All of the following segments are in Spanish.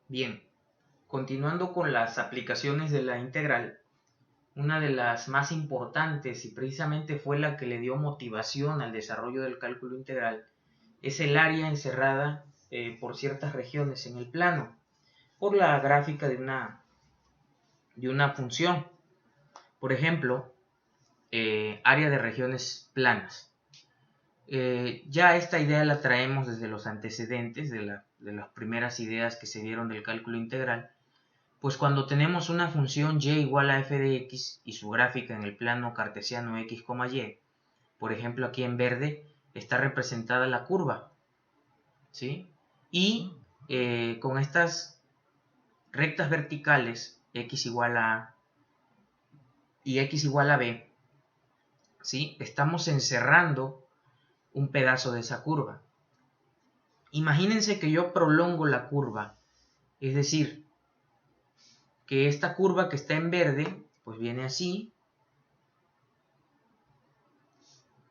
Bien, continuando con las aplicaciones de la integral, una de las más importantes y precisamente fue la que le dio motivación al desarrollo del cálculo integral es el área encerrada por ciertas regiones en el plano, por la gráfica de una función. Por ejemplo, área de regiones planas. Ya esta idea la traemos desde los antecedentes de las primeras ideas que se dieron del cálculo integral, pues cuando tenemos una función y igual a f de x y su gráfica en el plano cartesiano x, y, por ejemplo aquí en verde está representada la curva, ¿sí? Y con estas rectas verticales x igual a a y x igual a b, ¿sí? Estamos encerrando un pedazo de esa curva. Imagínense que yo prolongo la curva, es decir, que esta curva que está en verde, pues viene así,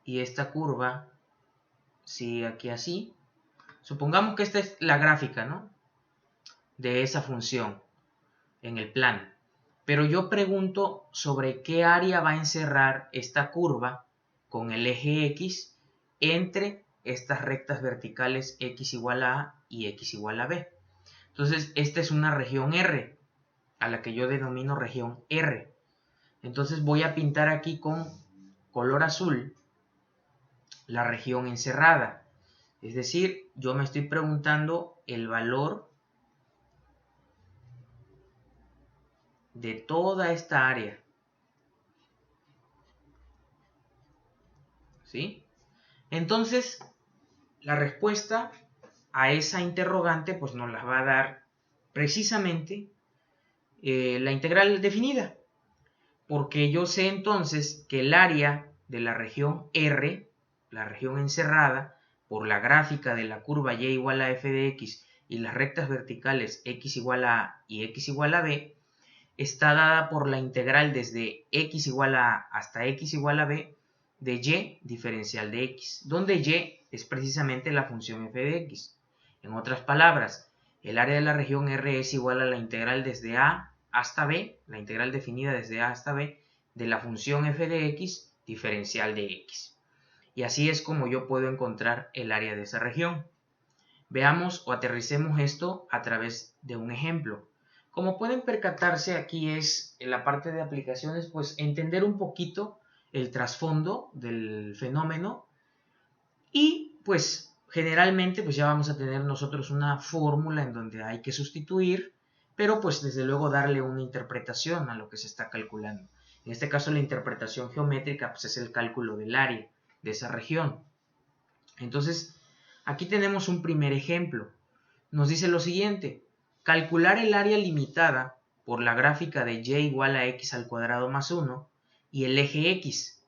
y esta curva sigue aquí así. Supongamos que esta es la gráfica, ¿no?, de esa función en el plano. Pero yo pregunto sobre qué área va a encerrar esta curva con el eje X entre estas rectas verticales x igual a A y x igual a B. Entonces, esta es una región R, a la que yo denomino región R. Entonces voy a pintar aquí con color azul la región encerrada. Es decir, yo me estoy preguntando el valor de toda esta área, ¿sí? Entonces, la respuesta a esa interrogante pues nos la va a dar precisamente la integral definida, porque yo sé entonces que el área de la región R, la región encerrada, por la gráfica de la curva y igual a f de x y las rectas verticales x igual a A y x igual a B, está dada por la integral desde x igual a A hasta x igual a B de y diferencial de x, donde y es precisamente la función f de x. En otras palabras, el área de la región R es igual a la integral desde A hasta B, la integral definida desde A hasta B, de la función f de x diferencial de x. Y así es como yo puedo encontrar el área de esa región. Veamos o aterricemos esto a través de un ejemplo. Como pueden percatarse, aquí es en la parte de aplicaciones, pues entender un poquito el trasfondo del fenómeno y pues generalmente pues ya vamos a tener nosotros una fórmula en donde hay que sustituir, pero pues desde luego darle una interpretación a lo que se está calculando. En este caso la interpretación geométrica pues es el cálculo del área de esa región. Entonces, aquí tenemos un primer ejemplo. Nos dice lo siguiente: calcular el área limitada por la gráfica de y igual a x al cuadrado más 1 y el eje x,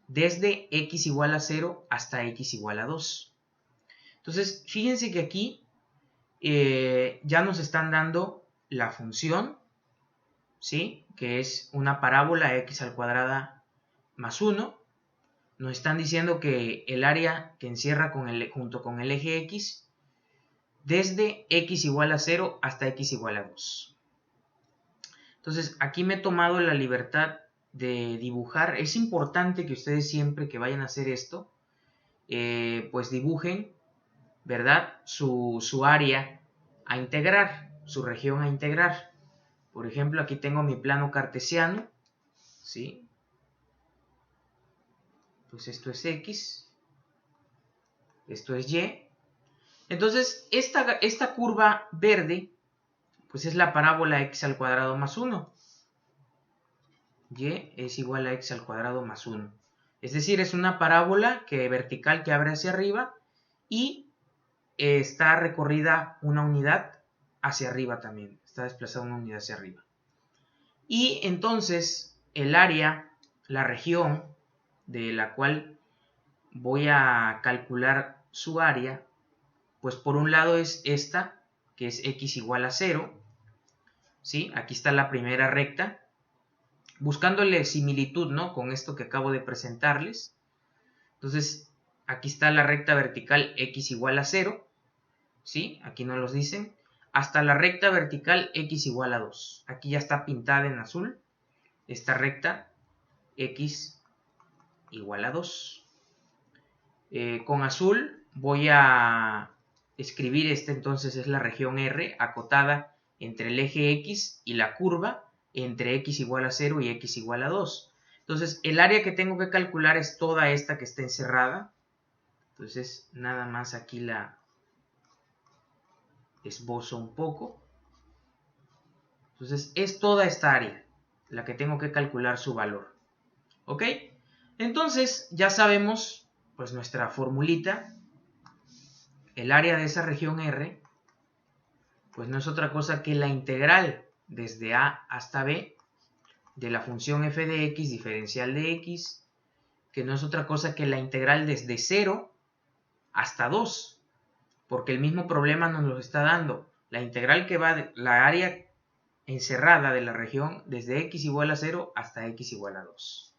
desde x igual a 0 hasta x igual a 2. Entonces, fíjense que aquí ya nos están dando la función, ¿sí?, que es una parábola x al cuadrado más 1. Nos están diciendo que el área que encierra junto con el eje x desde x igual a 0 hasta x igual a 2. Entonces, aquí me he tomado la libertad de dibujar. Es importante que ustedes siempre que vayan a hacer esto, pues dibujen, ¿verdad?, su área a integrar, su región a integrar. Por ejemplo, aquí tengo mi plano cartesiano, ¿sí? Pues esto es x, esto es y. Entonces, esta curva verde, pues es la parábola x al cuadrado más 1. Y es igual a x al cuadrado más 1. Es decir, es una parábola vertical que abre hacia arriba y está recorrida una unidad hacia arriba también. Está desplazada una unidad hacia arriba. Y entonces el área, la región de la cual voy a calcular su área, pues por un lado es esta, que es x igual a 0. ¿Sí? Aquí está la primera recta, buscándole similitud, ¿no?, con esto que acabo de presentarles. Entonces, aquí está la recta vertical x igual a 0, ¿sí? Aquí nos los dicen. hasta la recta vertical x igual a 2. Aquí ya está pintada en azul esta recta x igual a 2. Con azul voy a escribir entonces es la región R acotada entre el eje x y la curva entre x igual a 0 y x igual a 2. Entonces el área que tengo que calcular es toda esta que está encerrada. Entonces nada más aquí la esbozo un poco. Entonces es toda esta área la que tengo que calcular su valor. ¿Ok? Entonces ya sabemos pues nuestra formulita. El área de esa región R pues no es otra cosa que la integral desde A hasta B de la función f de x diferencial de x, que no es otra cosa que la integral desde 0 hasta 2, porque el mismo problema nos lo está dando. La integral que va de la área encerrada de la región desde x igual a 0 hasta x igual a 2.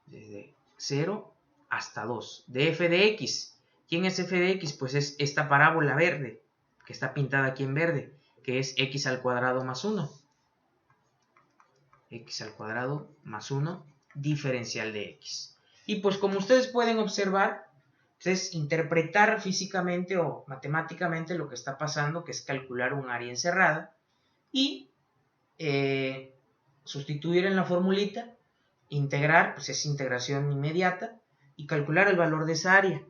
Desde 0 hasta 2. De f de x. ¿Quién es f de x? Pues es esta parábola verde, que está pintada aquí en verde, que es x al cuadrado más 1. X al cuadrado más 1 diferencial de x. Y pues como ustedes pueden observar, es interpretar físicamente o matemáticamente lo que está pasando, que es calcular un área encerrada y sustituir en la formulita, integrar, pues es integración inmediata, y calcular el valor de esa área.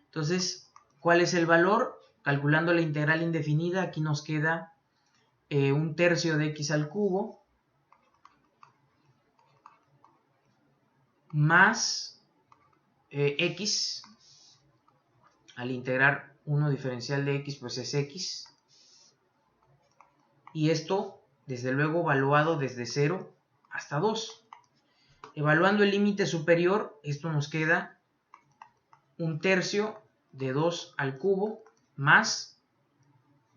Entonces, ¿cuál es el valor? Calculando la integral indefinida, aquí nos queda 1/3 de x al cubo más x, al integrar 1 diferencial de x, pues es x, y esto, desde luego, evaluado desde 0 hasta 2. Evaluando el límite superior, esto nos queda 1/3 de 2 al cubo más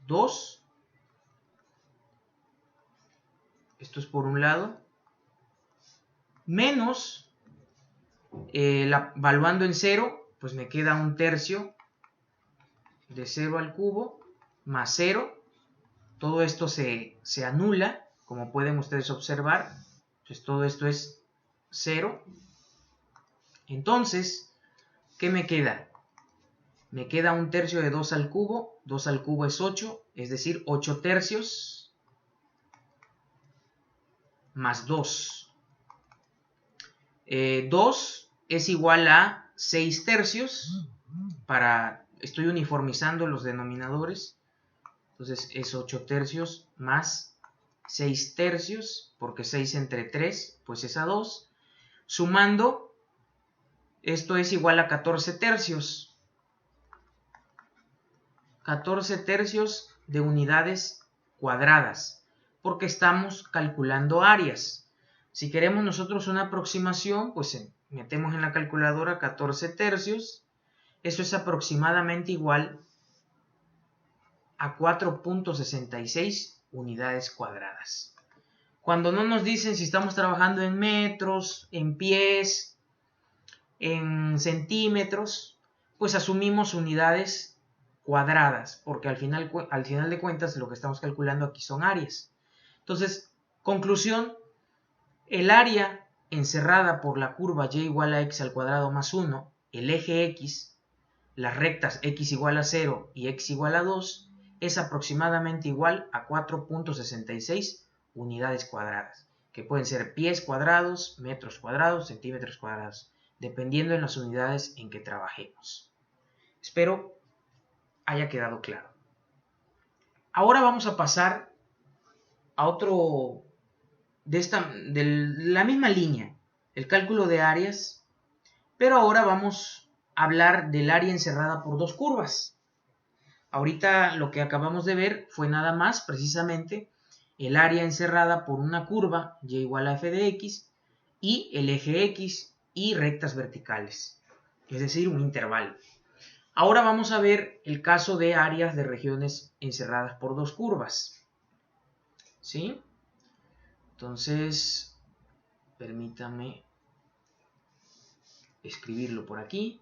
2, esto es por un lado, menos, evaluando en 0, pues me queda 1/3 de 0 al cubo más 0. Todo esto se anula, como pueden ustedes observar. Pues todo esto es 0. Entonces, ¿qué me queda? Me queda 1/3 de 2 al cubo. 2 al cubo es 8, es decir, 8/3 más 2. 2 es igual a 6/3. Estoy uniformizando los denominadores. Entonces es 8/3 más 6/3, porque 6 entre 3, pues es a 2. Sumando, esto es igual a 14/3. 14/3 de unidades cuadradas, porque estamos calculando áreas. Si queremos nosotros una aproximación, pues metemos en la calculadora 14/3. Eso es aproximadamente igual a 4.66 unidades cuadradas. Cuando no nos dicen si estamos trabajando en metros, en pies, en centímetros, pues asumimos unidades cuadradas, porque al final de cuentas lo que estamos calculando aquí son áreas. Entonces, conclusión, el área encerrada por la curva y igual a x al cuadrado más 1, el eje x, las rectas x igual a 0 y x igual a 2, es aproximadamente igual a 4.66 unidades cuadradas, que pueden ser pies cuadrados, metros cuadrados, centímetros cuadrados, dependiendo de las unidades en que trabajemos. Espero haya quedado claro. Ahora vamos a pasar a otro de la misma línea, el cálculo de áreas, pero ahora vamos a hablar del área encerrada por dos curvas. Ahorita lo que acabamos de ver fue nada más precisamente el área encerrada por una curva y igual a f de x y el eje x y rectas verticales, es decir, un intervalo. Ahora vamos a ver el caso de áreas de regiones encerradas por dos curvas. ¿Sí? Entonces, permítame escribirlo por aquí.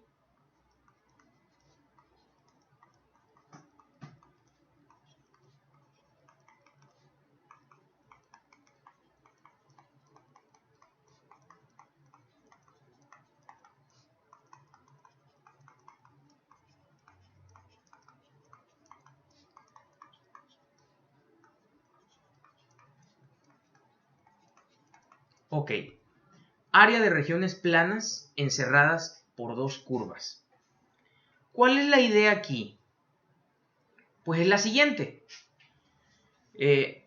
Ok. Área de regiones planas encerradas por dos curvas. ¿Cuál es la idea aquí? Pues es la siguiente.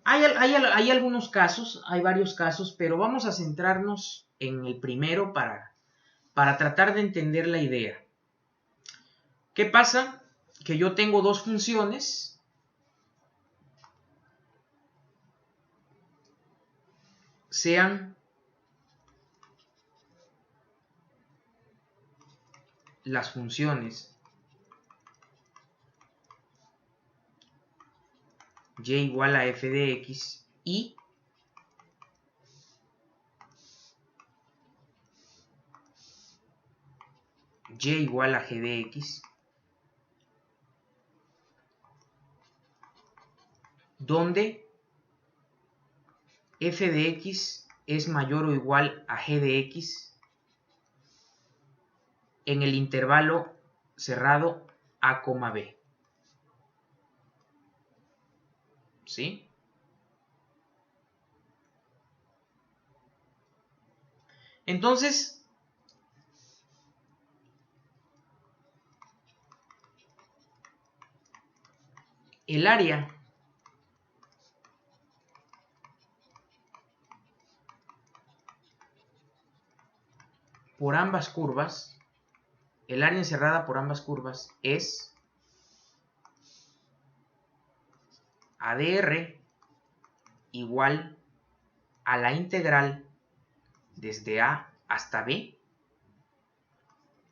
Hay algunos casos, hay varios casos, pero vamos a centrarnos en el primero para tratar de entender la idea. ¿Qué pasa? Que yo tengo dos funciones. Sean las funciones y igual a f de x y y igual a g de x, donde f de x es mayor o igual a g de x en el intervalo cerrado a, b. ¿Sí? Entonces, el área por ambas curvas, el área encerrada por ambas curvas es ADR igual a la integral desde A hasta B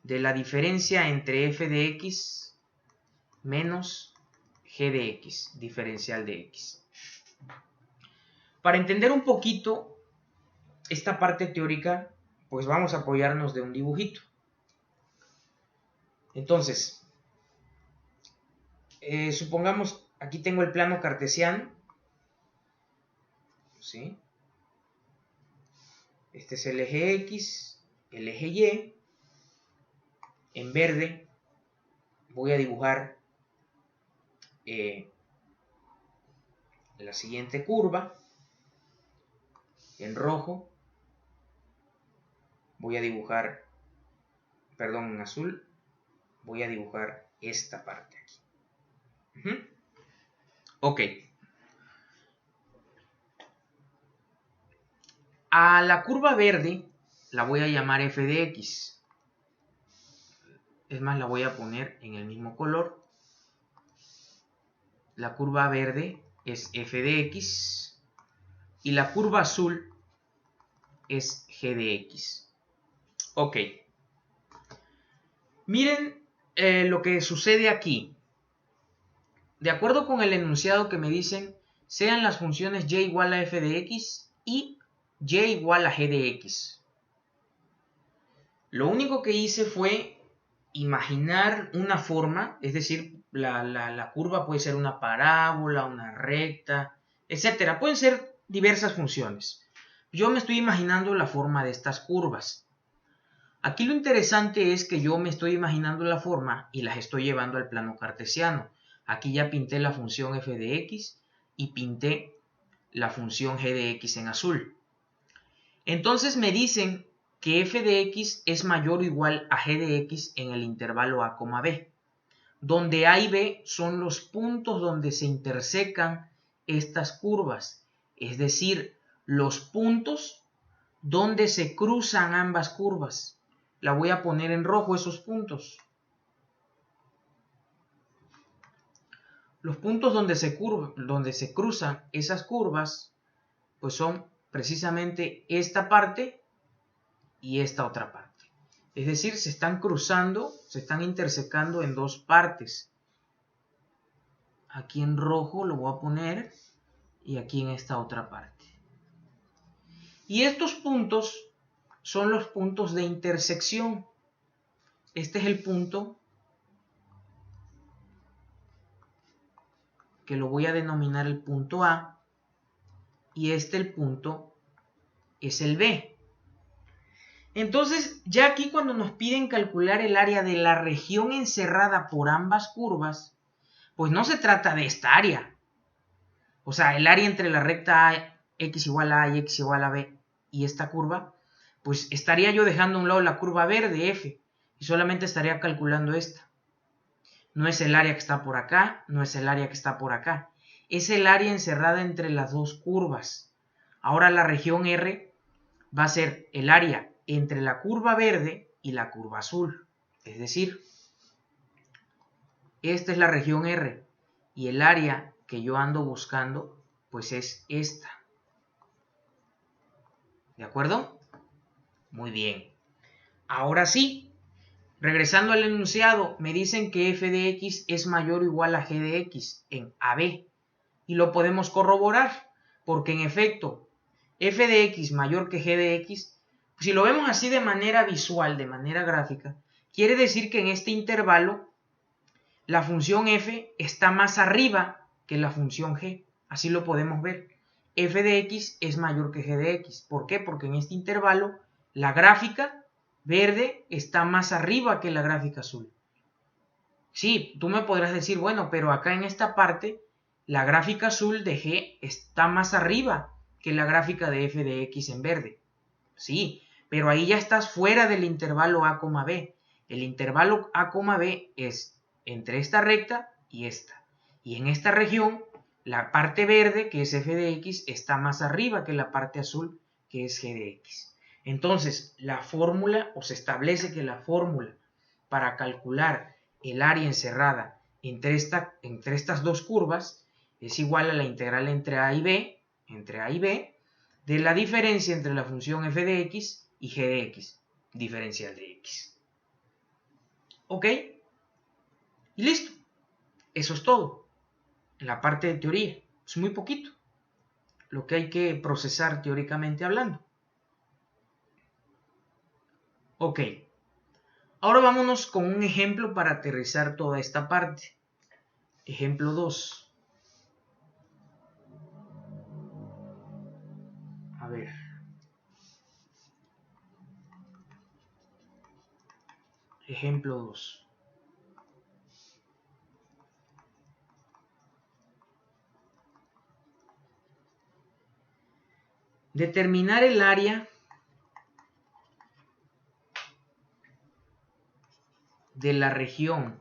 de la diferencia entre f de x menos g de x, diferencial de x. Para entender un poquito esta parte teórica, pues vamos a apoyarnos de un dibujito. Entonces, supongamos, aquí tengo el plano cartesiano, ¿sí? Este es el eje X, el eje Y. En verde voy a dibujar la siguiente curva. En rojo voy a dibujar, perdón, en azul voy a dibujar esta parte aquí. Ok. A la curva verde la voy a llamar f de x. Es más, la voy a poner en el mismo color. La curva verde es f de x y la curva azul es g de x. Ok. Miren lo que sucede aquí. De acuerdo con el enunciado que me dicen, sean las funciones y igual a f de x y igual a g de x. Lo único que hice fue imaginar una forma, es decir, la curva puede ser una parábola, una recta, etc. Pueden ser diversas funciones. Yo me estoy imaginando la forma de estas curvas. Aquí lo interesante es que yo me estoy imaginando la forma y las estoy llevando al plano cartesiano. Aquí ya pinté la función f de x y pinté la función g de x en azul. Entonces me dicen que f de x es mayor o igual a g de x en el intervalo a, b, donde a y b son los puntos donde se intersecan estas curvas, es decir, los puntos donde se cruzan ambas curvas. La voy a poner en rojo esos puntos. Los puntos donde se cruzan esas curvas, pues son precisamente esta parte y esta otra parte. Es decir, se están cruzando, se están intersecando en dos partes. Aquí en rojo lo voy a poner y aquí en esta otra parte. Y estos puntos son los puntos de intersección. Este es el punto que lo voy a denominar el punto A y el punto es el B. Entonces, ya aquí cuando nos piden calcular el área de la región encerrada por ambas curvas, pues no se trata de esta área. O sea, el área entre la recta x igual a y x igual a b, y esta curva, pues estaría yo dejando a un lado la curva verde, F, y solamente estaría calculando esta. No es el área que está por acá, no es el área que está por acá. Es el área encerrada entre las dos curvas. Ahora la región R va a ser el área entre la curva verde y la curva azul. Es decir, esta es la región R y el área que yo ando buscando pues es esta. ¿De acuerdo? Muy bien. Ahora sí, regresando al enunciado, me dicen que f de x es mayor o igual a g de x en AB. Y lo podemos corroborar, porque en efecto, f de x mayor que g de x, si lo vemos así de manera visual, de manera gráfica, quiere decir que en este intervalo la función f está más arriba que la función g. Así lo podemos ver. F de x es mayor que g de x. ¿Por qué? Porque en este intervalo la gráfica verde está más arriba que la gráfica azul. Sí, tú me podrás decir, bueno, pero acá en esta parte la gráfica azul de g está más arriba que la gráfica de f de x en verde. Sí, pero ahí ya estás fuera del intervalo a, b. El intervalo a, b es entre esta recta y esta. Y en esta región, la parte verde, que es f de x, está más arriba que la parte azul, que es g de x. Entonces, la fórmula, o se establece que la fórmula para calcular el área encerrada entre estas dos curvas es igual a la integral entre a y b, de la diferencia entre la función f de x y g de x, diferencial de x. ¿Ok? Y listo. Eso es todo. En la parte de teoría. Es muy poquito lo que hay que procesar teóricamente hablando. Ok. Ahora vámonos con un ejemplo para aterrizar toda esta parte. Ejemplo 2. A ver. Ejemplo 2. Determinar el área de la región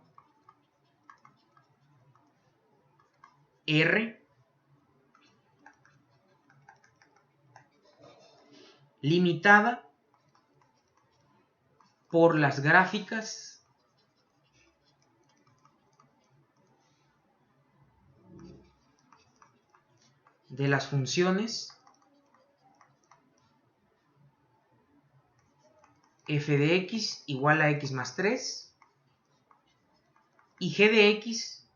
R limitada por las gráficas de las funciones f de x igual a x más 3 y g de x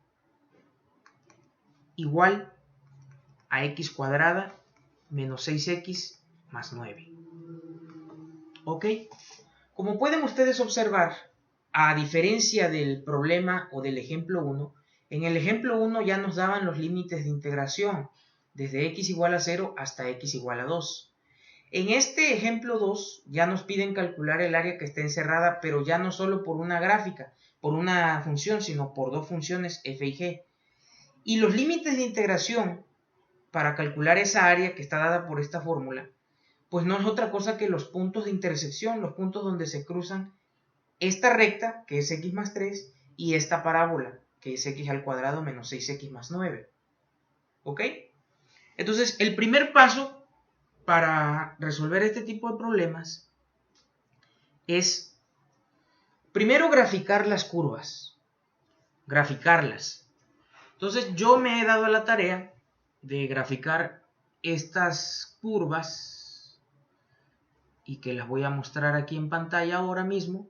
igual a x cuadrada menos 6x más 9. ¿Ok? Como pueden ustedes observar, a diferencia del problema o del ejemplo 1, en el ejemplo 1 ya nos daban los límites de integración, desde x igual a 0 hasta x igual a 2. En este ejemplo 2 ya nos piden calcular el área que está encerrada, pero ya no solo por una gráfica, por una función, sino por dos funciones f y g. Y los límites de integración para calcular esa área que está dada por esta fórmula, pues no es otra cosa que los puntos de intersección, los puntos donde se cruzan esta recta, que es x más 3, y esta parábola, que es x al cuadrado menos 6x más 9. ¿Ok? Entonces, el primer paso para resolver este tipo de problemas es primero graficar las curvas. Graficarlas. Entonces, yo me he dado a la tarea de graficar estas curvas y que las voy a mostrar aquí en pantalla ahora mismo.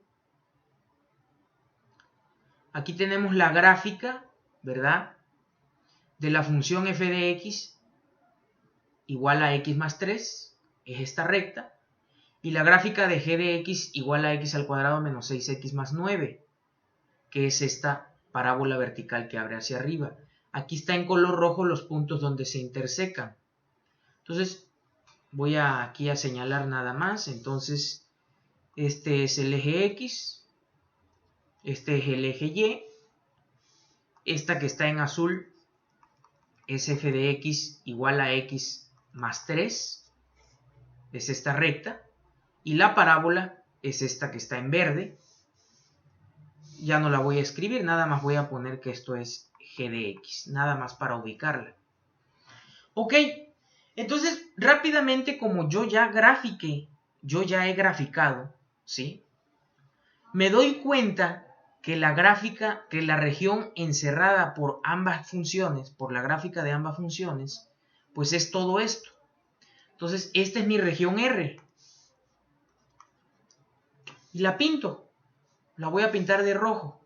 Aquí tenemos la gráfica, ¿verdad?, de la función f de x igual a x más 3, es esta recta, y la gráfica de g de x igual a x al cuadrado menos 6x más 9, que es esta parábola vertical que abre hacia arriba. Aquí está en color rojo los puntos donde se intersecan. Entonces, voy aquí a señalar nada más. Entonces, este es el eje x, este es el eje y, esta que está en azul es f de x igual a x más 3, es esta recta, y la parábola es esta que está en verde. Ya no la voy a escribir, nada más voy a poner que esto es g de x, nada más para ubicarla. Ok, entonces rápidamente, como yo ya he graficado, ¿sí? Me doy cuenta que la región encerrada por ambas funciones, por la gráfica de ambas funciones, pues es todo esto. Entonces, esta es mi región R. Y la pinto. La voy a pintar de rojo.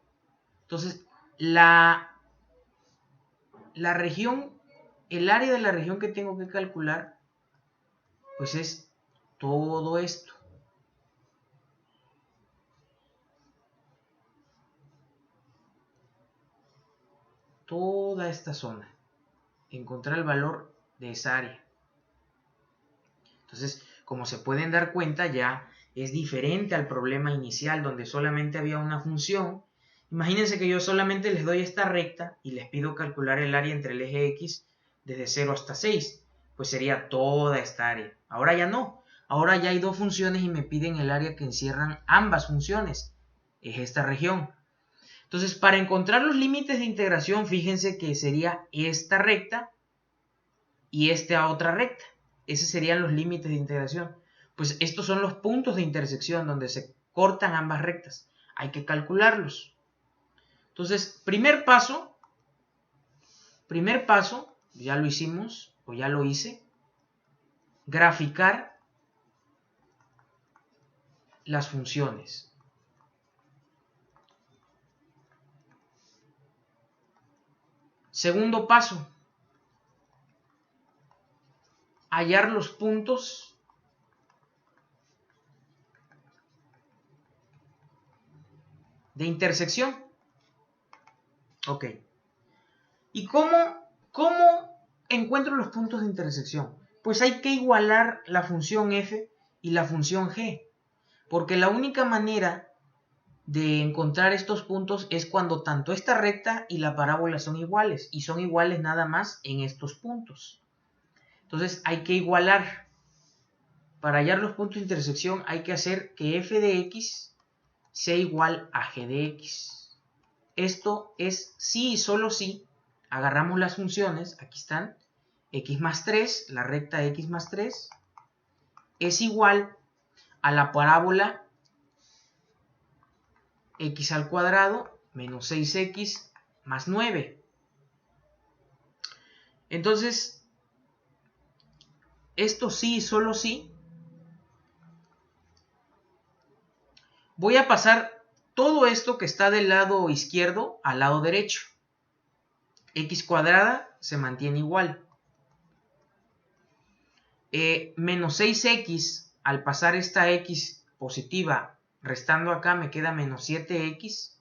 Entonces, la región, el área de la región que tengo que calcular, pues es todo esto. Toda esta zona. Encontrar el valor de esa área. Entonces, como se pueden dar cuenta, ya es diferente al problema inicial donde solamente había una función. Imagínense que yo solamente les doy esta recta y les pido calcular el área entre el eje X desde 0 hasta 6. Pues sería toda esta área. Ahora ya no. Ahora ya hay dos funciones y me piden el área que encierran ambas funciones. Es esta región. Entonces, para encontrar los límites de integración, fíjense que sería esta recta y esta otra recta. Esos serían los límites de integración. Pues estos son los puntos de intersección donde se cortan ambas rectas. Hay que calcularlos. Entonces, primer paso, ya lo hicimos, o ya lo hice, graficar las funciones. Segundo paso, hallar los puntos de intersección. Ok. ¿Y cómo encuentro los puntos de intersección? Pues hay que igualar la función f y la función g. Porque la única manera de encontrar estos puntos es cuando tanto esta recta y la parábola son iguales. Y son iguales nada más en estos puntos. Entonces hay que igualar. Para hallar los puntos de intersección hay que hacer que f de x sea igual a g de x. Esto es si y solo si agarramos las funciones, aquí están, x más 3, la recta x más 3, es igual a la parábola x al cuadrado menos 6x más 9. Entonces, esto sí y solo sí, voy a pasar todo esto que está del lado izquierdo al lado derecho. X cuadrada se mantiene igual. Menos 6x, al pasar esta x positiva, restando acá me queda menos 7x.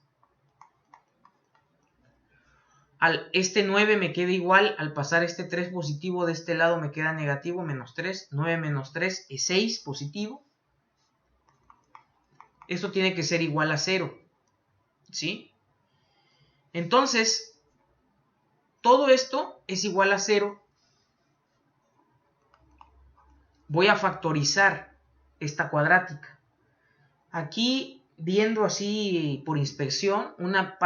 Este 9 me queda igual, al pasar este 3 positivo de este lado me queda negativo, menos 3. 9 menos 3 es 6 positivo. Esto tiene que ser igual a 0. ¿Sí? Entonces, todo esto es igual a 0. Voy a factorizar esta cuadrática. Aquí, viendo así por inspección, una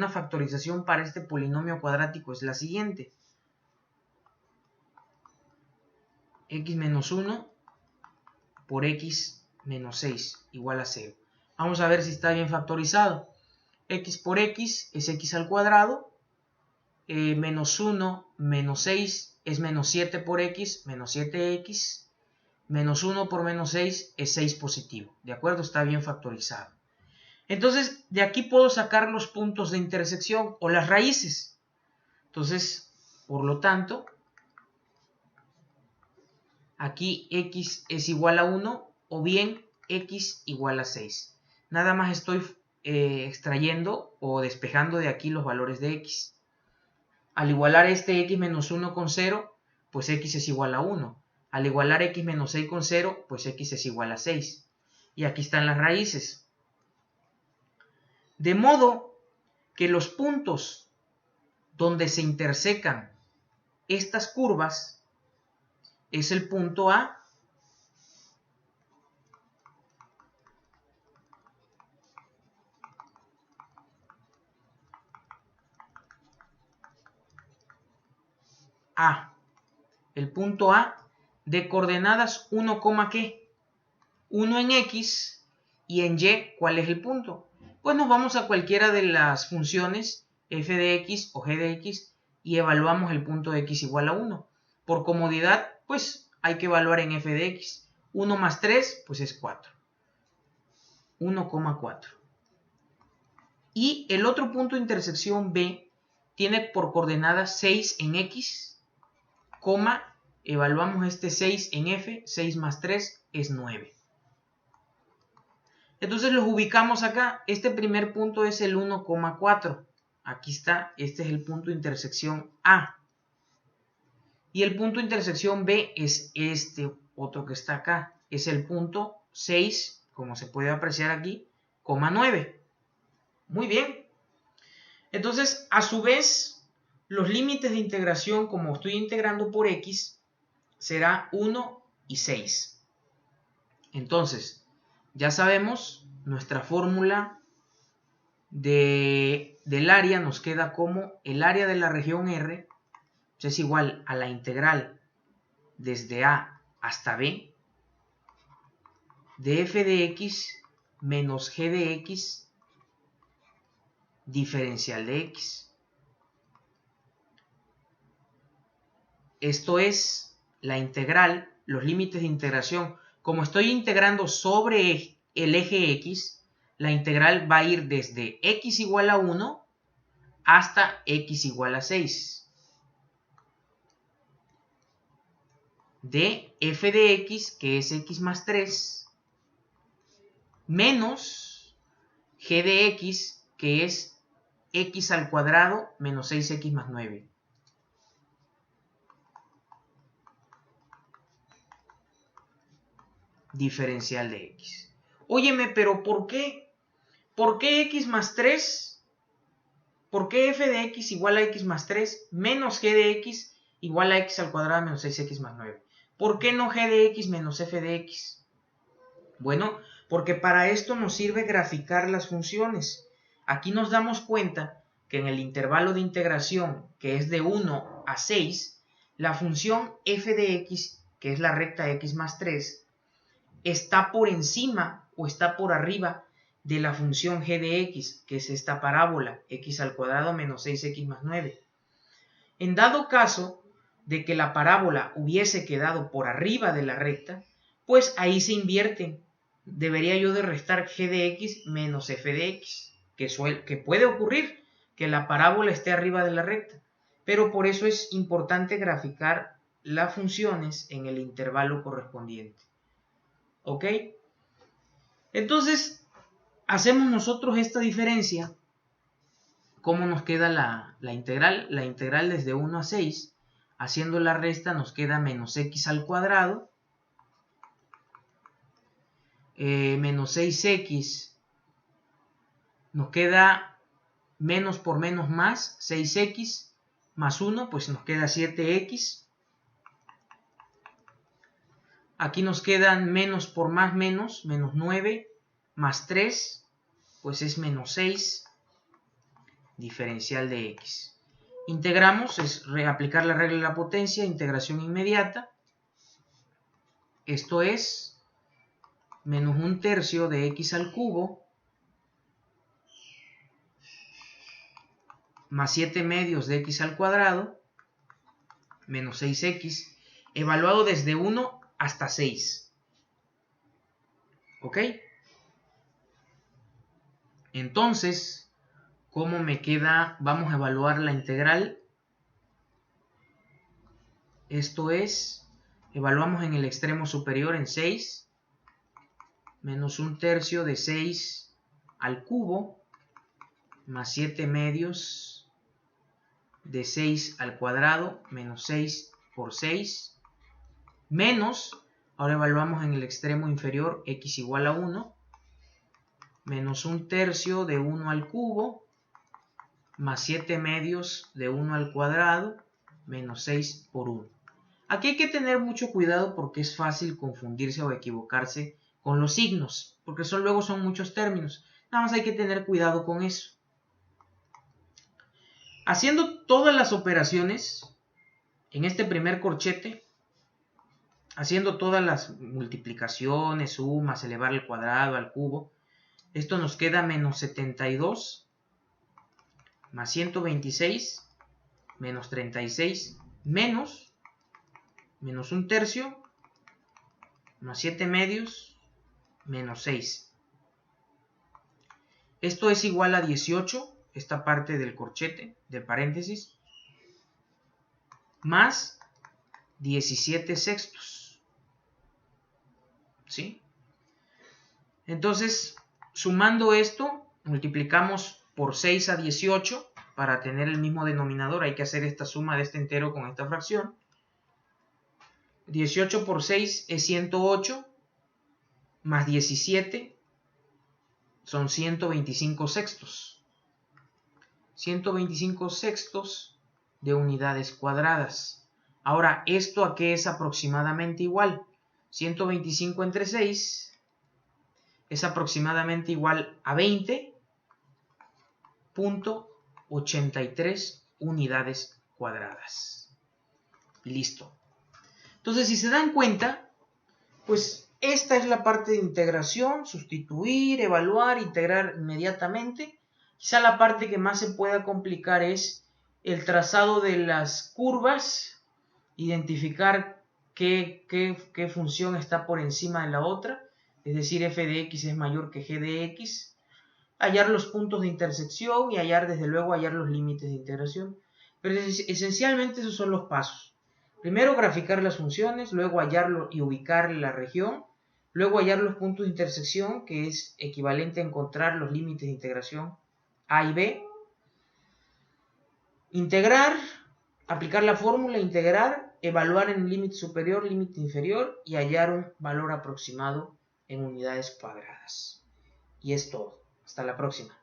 factorización para este polinomio cuadrático es la siguiente. X menos 1 por x menos 6 igual a 0. Vamos a ver si está bien factorizado. X por x es x al cuadrado. Menos 1 menos 6 es menos 7 por x, menos 7x. Menos 1 por menos 6 es 6 positivo. ¿De acuerdo? Está bien factorizado. Entonces, de aquí puedo sacar los puntos de intersección o las raíces. Entonces, por lo tanto, aquí x es igual a 1 o bien x igual a 6. Nada más estoy extrayendo o despejando de aquí los valores de x. Al igualar este x menos 1 con 0, pues x es igual a 1. Al igualar x menos 6 con 0, pues x es igual a 6. Y aquí están las raíces. De modo que los puntos donde se intersecan estas curvas es el punto A A. El punto A de coordenadas 1, ¿qué? 1 en X y en Y, ¿cuál es el punto? Pues nos vamos a cualquiera de las funciones f de x o g de x y evaluamos el punto de x igual a 1. Por comodidad, pues hay que evaluar en f de x. 1 más 3, pues es 4. 1,4. Y el otro punto de intersección B tiene por coordenadas 6 en X, evaluamos este 6 en F, 6 más 3 es 9. Entonces los ubicamos acá. Este primer punto es el 1,4. Aquí está, este es el punto de intersección A. Y el punto de intersección B es este otro que está acá. Es el punto 6, como se puede apreciar aquí, 9. Muy bien. Entonces, a su vez, los límites de integración, como estoy integrando por X, será 1 y 6. Entonces, ya sabemos, nuestra fórmula del área nos queda como el área de la región R es igual a la integral desde A hasta B de f de x menos g de x diferencial de x. Esto es la integral, los límites de integración. Como estoy integrando sobre el eje x, la integral va a ir desde x igual a 1 hasta x igual a 6. De f de x, que es x más 3, menos g de x, que es x al cuadrado menos 6x más 9. Diferencial de x. Óyeme, pero ¿por qué? ¿Por qué x más 3? ¿Por qué f de x igual a x más 3 menos g de x igual a x al cuadrado menos 6x más 9? ¿Por qué no g de x menos f de x? Bueno, porque para esto nos sirve graficar las funciones. Aquí nos damos cuenta que en el intervalo de integración, que es de 1 a 6, la función f de x, que es la recta x más 3, está por encima o está por arriba de la función g de x, que es esta parábola, x al cuadrado menos 6x más 9. En dado caso de que la parábola hubiese quedado por arriba de la recta, pues ahí se invierten. Debería yo de restar g de x menos f de x, que puede ocurrir que la parábola esté arriba de la recta, pero por eso es importante graficar las funciones en el intervalo correspondiente. ¿Ok? Entonces, hacemos nosotros esta diferencia. ¿Cómo nos queda la integral? La integral desde 1 a 6, haciendo la resta nos queda menos x al cuadrado, menos 6x, nos queda menos por menos más, 6x, más 1, pues nos queda 7x. Aquí nos quedan menos por más menos, menos 9, más 3, pues es menos 6, diferencial de x. Integramos, es reaplicar la regla de la potencia, integración inmediata. Esto es menos 1/3 de x al cubo, más 7/2 de x al cuadrado, menos 6x, evaluado desde 1 hasta 6. ¿Ok? Entonces, ¿cómo me queda? Vamos a evaluar la integral. Esto es, evaluamos en el extremo superior en 6, menos 1/3 de 6 al cubo, más 7/2 de 6 al cuadrado, menos 6 por 6, menos, ahora evaluamos en el extremo inferior, x igual a 1, menos 1/3 de 1 al cubo, más 7/2 de 1 al cuadrado, menos 6 por 1. Aquí hay que tener mucho cuidado porque es fácil confundirse o equivocarse con los signos, porque luego son muchos términos. Nada más hay que tener cuidado con eso. Haciendo todas las operaciones, en este primer corchete, haciendo todas las multiplicaciones, sumas, elevar al cuadrado, al cubo, esto nos queda menos 72 más 126 menos 36 menos 1/3 más 7/2 menos 6. Esto es igual a 18, esta parte del corchete, del paréntesis, más 17 sextos. ¿Sí? Entonces, sumando esto, multiplicamos por 6 a 18 para tener el mismo denominador. Hay que hacer esta suma de este entero con esta fracción. 18 por 6 es 108, más 17 son 125 sextos. 125 sextos de unidades cuadradas. Ahora, ¿esto a qué es aproximadamente igual? 125 entre 6 es aproximadamente igual a 20.83 unidades cuadradas. Listo. Entonces, si se dan cuenta, pues esta es la parte de integración: sustituir, evaluar, integrar inmediatamente. Quizá la parte que más se pueda complicar es el trazado de las curvas, identificar qué función está por encima de la otra, es decir, f de x es mayor que g de x, hallar los puntos de intersección y desde luego hallar los límites de integración. Pero esencialmente esos son los pasos. Primero graficar las funciones, luego hallarlo y ubicar la región, luego hallar los puntos de intersección, que es equivalente a encontrar los límites de integración a y b, integrar, aplicar la fórmula, integrar, evaluar en un límite superior, límite inferior y hallar un valor aproximado en unidades cuadradas. Y es todo. Hasta la próxima.